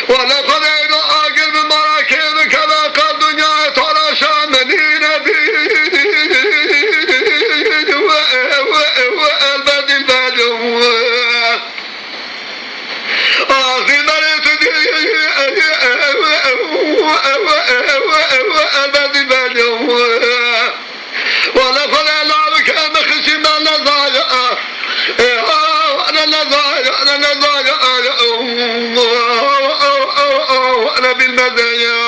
ولقد إذا آقل من مراكب كما قال دنيا ترى مدينة والبد البدو في مريت البد البدو ولقد ألعبك مخشي ما نضايا أنا نضايا أنا نضايا أنا بالمزايا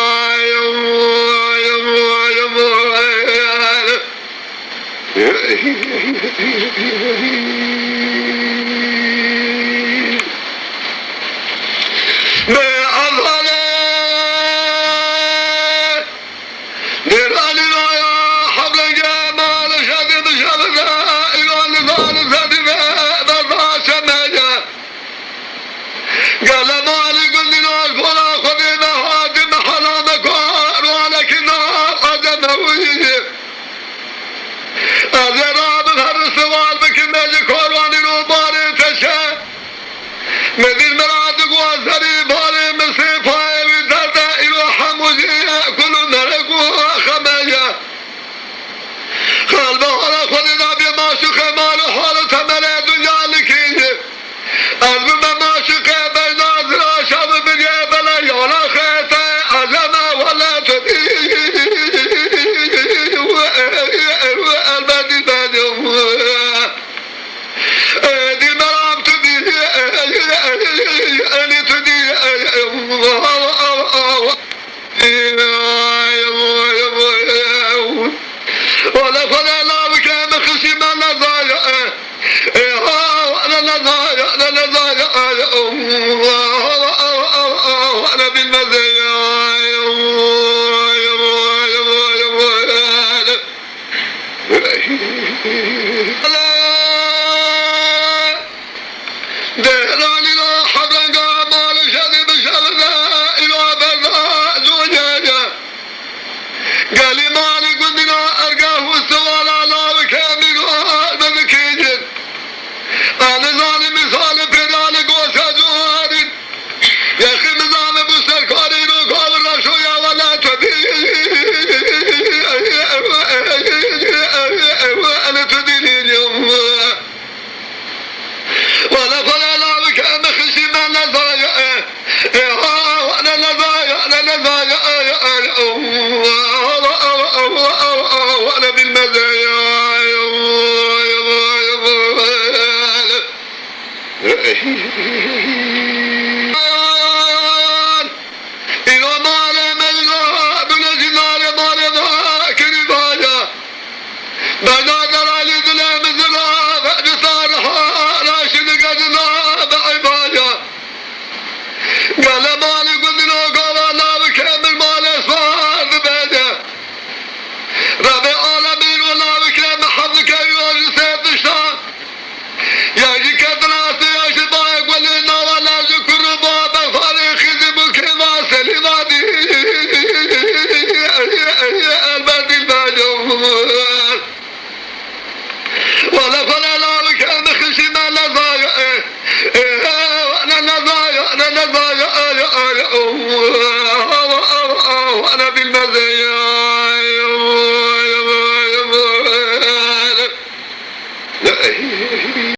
قال مالي قل لي نار فلا خذينا هادم حرامك ولكن أدموي أزراب الهرس والبك ماجك ورواني نوباري تشا مدين مرادك وزري باري مصيفاي بدردا إلو حموزي كل نرق وخمايا قلبه على خذنا بماشق مال حالة ملا دنيا لكي قلب ماشق بين أزرا شاب بني بلا يولا خيطة أزما ولا تدي البدي بدي دي مرام تدي أني تدي ولا فلا لا بك مخشي ما نضايا أنا نضايا أنا نضايا أنا بالمزايا دهراني لا حبرنقا مال شدي بشرنا إلو أبرنا زوجاجا قالي مالي قلنا أرقاه والسوال على وكامل بذكيجن أنا ظالم مثال برالي قوسا زوارد يا أخي نظام بستركاري نقال الرشوية ولا تبي أنا تديني اليوم ولا فلا لا بك مخشي ما نضايا أنا نضايا أنا نضايا وأنا بالمزايا Hey